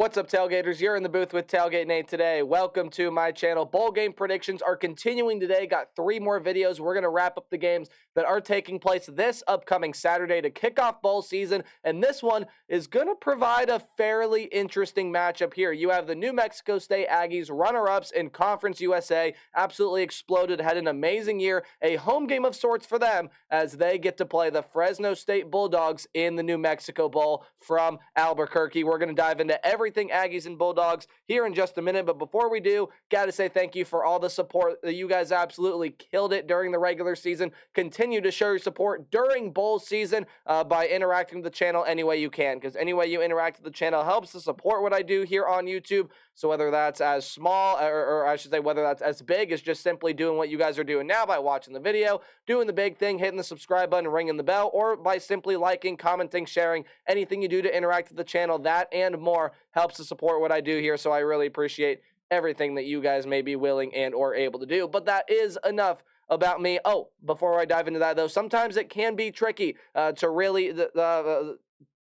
What's up, Tailgaters? You're in the booth with Tailgate Nate today. Welcome to my channel. Bowl game predictions are continuing today. Got 3 more videos. We're going to wrap up the games that are taking place this upcoming Saturday to kick off bowl season. And this one is going to provide a fairly interesting matchup here. You have the New Mexico State Aggies, runner-ups in Conference USA, absolutely exploded, had an amazing year. A home game of sorts for them as they get to play the Fresno State Bulldogs in the New Mexico Bowl from Albuquerque. We're going to dive into everything Aggies and Bulldogs here in just a minute, but before we do, gotta say thank you for all the support. You guys absolutely killed it during the regular season. Continue to show your support during bowl season by interacting with the channel any way you can, because any way you interact with the channel helps to support what I do here on YouTube. So whether that's as small, or I should say whether that's as big as just simply doing what you guys are doing now by watching the video, doing the big thing, hitting the subscribe button, ringing the bell, or by simply liking, commenting, sharing, anything you do to interact with the channel, that and more helps to support what I do here. So I really appreciate everything that you guys may be willing and or able to do. But that is enough about me. Oh, before I dive into that though, sometimes it can be tricky to really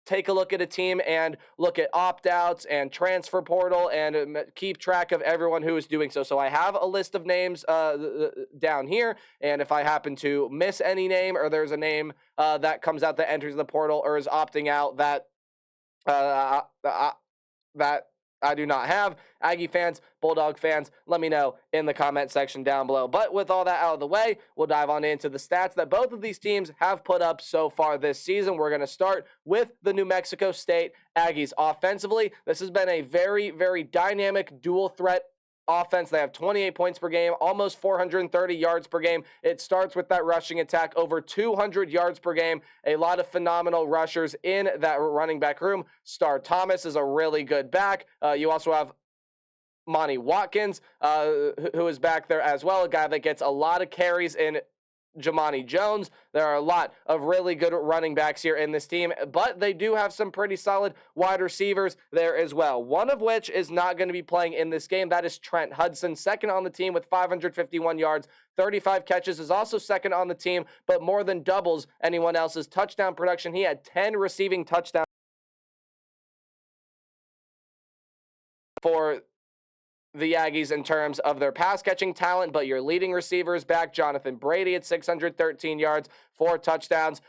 take a look at a team and look at opt-outs and transfer portal and keep track of everyone who is doing so. So I have a list of names down here, and if I happen to miss any name or there's a name that comes out that enters the portal or is opting out that I do not have, Aggie fans, Bulldog fans, let me know in the comment section down below. But with all that out of the way, we'll dive on into the stats that both of these teams have put up so far this season. We're going to start with the New Mexico State Aggies. Offensively, this has been a very, very dynamic dual threat offense. They have 28 points per game, almost 430 yards per game. It starts with that rushing attack, over 200 yards per game. A lot of phenomenal rushers in that running back room. Star Thomas is a really good back. You also have Monty Watkins, who is back there as well, a guy that gets a lot of carries in Jamani Jones. There are a lot of really good running backs here in this team, but they do have some pretty solid wide receivers there as well, one of which is not going to be playing in this game. That is Trent Hudson, second on the team with 551 yards, 35 catches, is also second on the team, but more than doubles anyone else's touchdown production. He had 10 receiving touchdowns for the Aggies in terms of their pass catching talent, but your leading receivers back, Jonathan Brady at 613 yards, 4 touchdowns.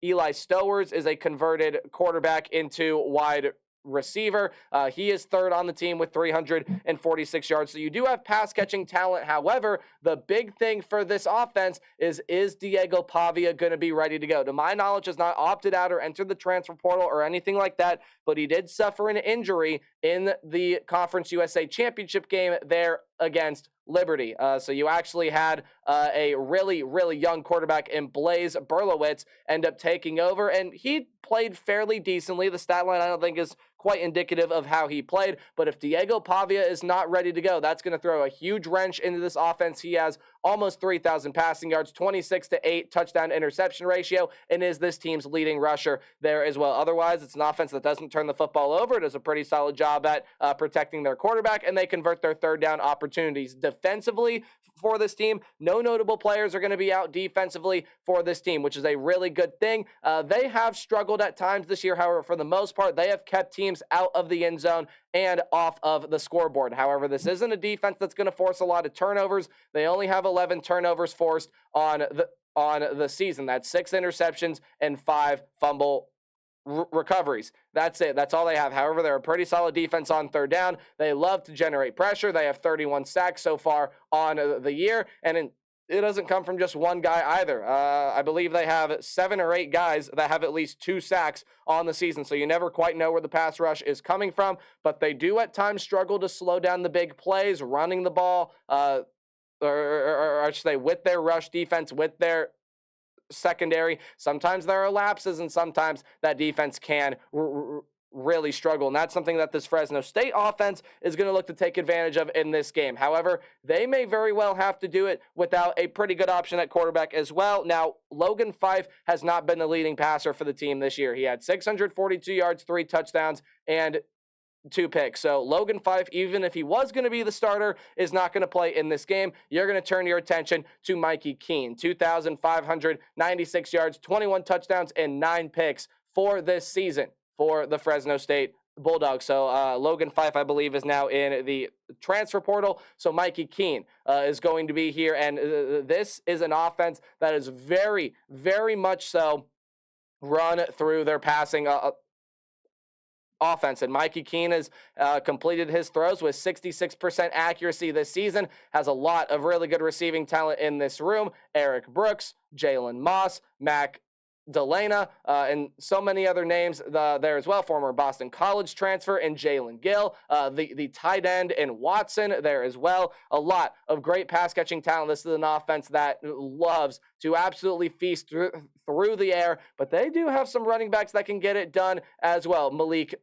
Eli Stowers is a converted quarterback into wide receiver. He is third on the team with 346 yards. So you do have pass catching talent. However, the big thing for this offense is Diego Pavia going to be ready to go? To my knowledge, has not opted out or entered the transfer portal or anything like that, but he did suffer an injury in the Conference USA Championship game there against Liberty. So you actually had a really, really young quarterback in Blaze Berlowitz end up taking over, and he played fairly decently. The stat line I don't think is quite indicative of how he played, but if Diego Pavia is not ready to go, that's going to throw a huge wrench into this offense. He has almost 3,000 passing yards, 26-8 touchdown interception ratio, and is this team's leading rusher there as well. Otherwise, it's an offense that doesn't turn the football over. It does a pretty solid job at protecting their quarterback, and they convert their third down opportunities. Defensively for this team, no notable players are going to be out defensively for this team, which is a really good thing. They have struggled at times this year. However, for the most part, they have kept teams out of the end zone and off of the scoreboard. However, this isn't a defense that's going to force a lot of turnovers. They only have 11 turnovers forced on the season. That's 6 interceptions and 5 fumble recoveries. That's it. That's all they have. However, they're a pretty solid defense on third down. They love to generate pressure. They have 31 sacks so far on the year, and it doesn't come from just one guy either. I believe they have 7 or 8 guys that have at least 2 sacks on the season, so you never quite know where the pass rush is coming from, but they do at times struggle to slow down the big plays, running the ball, or I should say with their rush defense, with their secondary. Sometimes there are lapses, and sometimes that defense can really struggle, and that's something that this Fresno State offense is going to look to take advantage of in this game. However, they may very well have to do it without a pretty good option at quarterback as well. Now, Logan Fife has not been the leading passer for the team this year. He had 642 yards, 3 touchdowns, and 2 picks. So Logan Fife, even if he was going to be the starter, is not going to play in this game. You're going to turn your attention to Mikey Keene. 2,596 yards, 21 touchdowns, and 9 picks for this season for the Fresno State Bulldogs. So Logan Fife, I believe, is now in the transfer portal. So Mikey Keene is going to be here. And this is an offense that is very, very much so run through their passing offense. And Mikey Keene has completed his throws with 66% accuracy this season, has a lot of really good receiving talent in this room. Eric Brooks, Jalen Moss, Mac Delana, and so many other names there as well. Former Boston College transfer and Jalen Gill, the tight end and Watson there as well. A lot of great pass catching talent. This is an offense that loves to absolutely feast through the air, but they do have some running backs that can get it done as well. Malik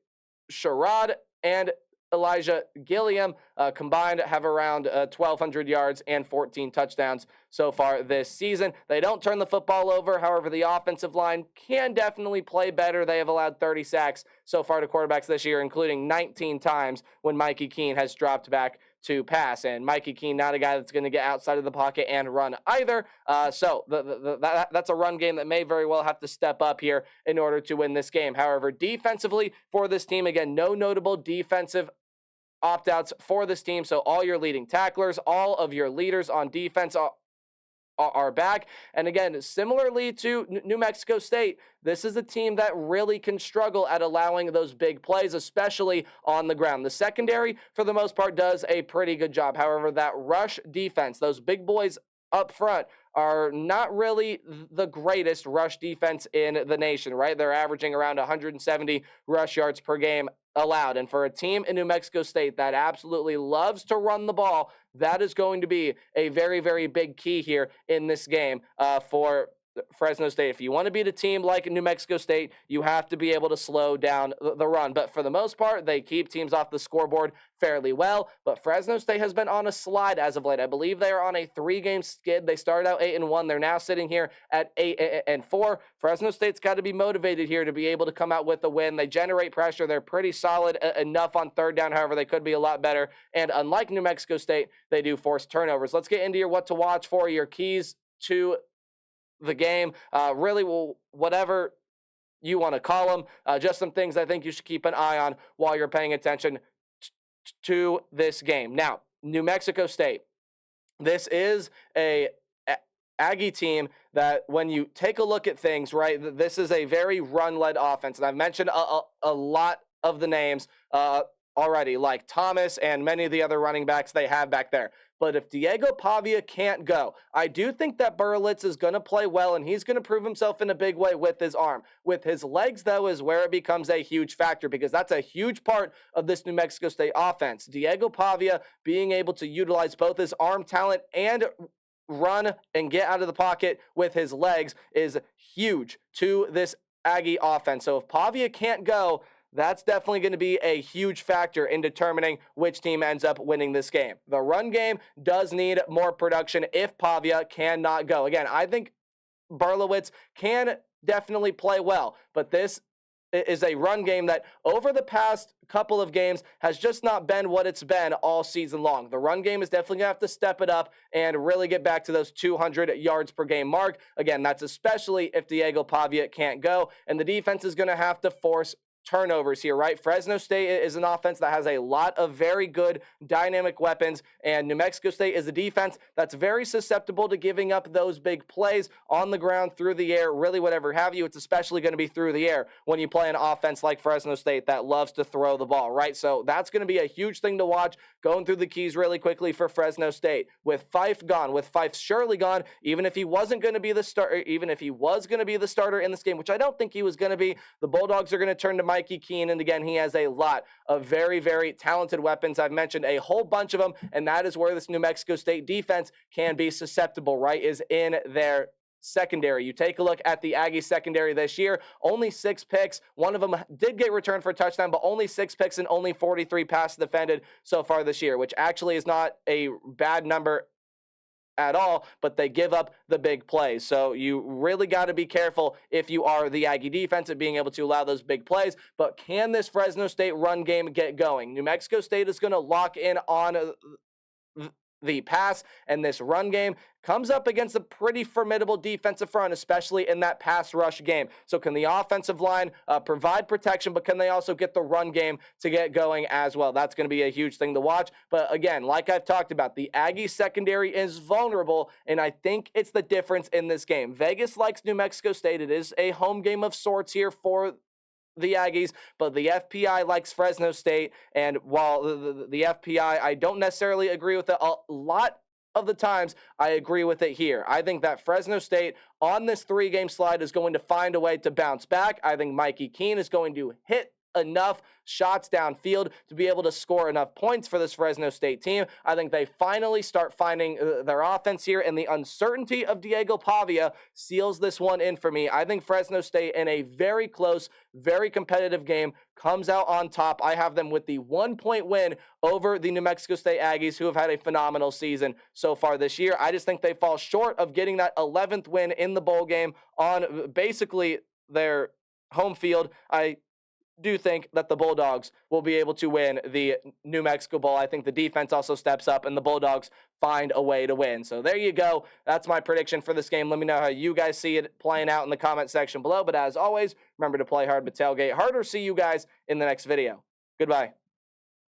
Sherrod and Elijah Gilliam combined have around 1,200 yards and 14 touchdowns so far this season. They don't turn the football over. However, the offensive line can definitely play better. They have allowed 30 sacks so far to quarterbacks this year, including 19 times when Mikey Keene has dropped back to pass. And Mikey Keene, not a guy that's going to get outside of the pocket and run either. So that's a run game that may very well have to step up here in order to win this game. However, defensively for this team, again, no notable defensive opt-outs for this team. So all your leading tacklers, all of your leaders on defense are back. And again, similarly to New Mexico State, this is a team that really can struggle at allowing those big plays, especially on the ground. The secondary, for the most part, does a pretty good job. However, that rush defense, those big boys up front, are not really the greatest rush defense in the nation, right? They're averaging around 170 rush yards per game allowed. And for a team in New Mexico State that absolutely loves to run the ball, that is going to be a very, very big key here in this game for Fresno State. If you want to beat a team like New Mexico State, you have to be able to slow down the run. But for the most part, they keep teams off the scoreboard fairly well. But Fresno State has been on a slide as of late. I believe they are on a 3-game skid. They started out 8-1. They're now sitting here at 8-4. Fresno State's got to be motivated here to be able to come out with a win. They generate pressure. They're pretty solid enough on third down. However, they could be a lot better. And unlike New Mexico State, they do force turnovers. Let's get into your what to watch for, your keys to the game, really, whatever you want to call them, just some things I think you should keep an eye on while you're paying attention to this game. Now, New Mexico State, this is a Aggie team that when you take a look at things, right, this is a very run-led offense. And I've mentioned a lot of the names already, like Thomas and many of the other running backs they have back there. But if Diego Pavia can't go, I do think that Berlitz is going to play well, and he's going to prove himself in a big way with his arm. With his legs, though, is where it becomes a huge factor, because that's a huge part of this New Mexico State offense. Diego Pavia being able to utilize both his arm talent and run and get out of the pocket with his legs is huge to this Aggie offense. So if Pavia can't go, that's definitely going to be a huge factor in determining which team ends up winning this game. The run game does need more production if Pavia cannot go. Again, I think Berlowitz can definitely play well, but this is a run game that over the past couple of games has just not been what it's been all season long. The run game is definitely going to have to step it up and really get back to those 200 yards per game mark. Again, that's especially if Diego Pavia can't go, and the defense is going to have to force turnovers here, right? Fresno State is an offense that has a lot of very good dynamic weapons, and New Mexico State is a defense that's very susceptible to giving up those big plays on the ground, through the air, really whatever have you. It's especially going to be through the air when you play an offense like Fresno State that loves to throw the ball, right? So that's going to be a huge thing to watch. Going through the keys really quickly for Fresno State. With Fife gone, with Fife surely gone, even if he wasn't going to be the starter, even if he was going to be the starter in this game, which I don't think he was going to be, the Bulldogs are going to turn to Mikey Keene, and again, he has a lot of very, very talented weapons. I've mentioned a whole bunch of them, and that is where this New Mexico State defense can be susceptible, right, is in their secondary. You take a look at the Aggie secondary this year, only 6 picks. One of them did get returned for a touchdown, but only 6 picks and only 43 passes defended so far this year, which actually is not a bad number at all, but they give up the big plays. So you really got to be careful if you are the Aggie defense of being able to allow those big plays. But can this Fresno State run game get going? New Mexico State is going to lock in on the pass, and this run game comes up against a pretty formidable defensive front, especially in that pass rush game. So can the offensive line provide protection, but can they also get the run game to get going as well? That's going to be a huge thing to watch. But again, like I've talked about, the Aggies secondary is vulnerable, and I think it's the difference in this game. Vegas likes New Mexico State. It is a home game of sorts here for the Aggies, but the FPI likes Fresno State, and while the FPI, I don't necessarily agree with it a lot of the times, I agree with it here. I think that Fresno State on this 3-game slide is going to find a way to bounce back. I think Mikey Keene is going to hit enough shots downfield to be able to score enough points for this Fresno State team. I think they finally start finding their offense here, and the uncertainty of Diego Pavia seals this one in for me. I think Fresno State, in a very close, very competitive game, comes out on top. I have them with the 1-point win over the New Mexico State Aggies, who have had a phenomenal season so far this year. I just think they fall short of getting that 11th win in the bowl game on basically their home field. I do think that the Bulldogs will be able to win the New Mexico Bowl. I think the defense also steps up and the Bulldogs find a way to win. So there you go. That's my prediction for this game. Let me know how you guys see it playing out in the comment section below. But as always, remember to play hard but tailgate hard. Or see you guys in the next video. Goodbye.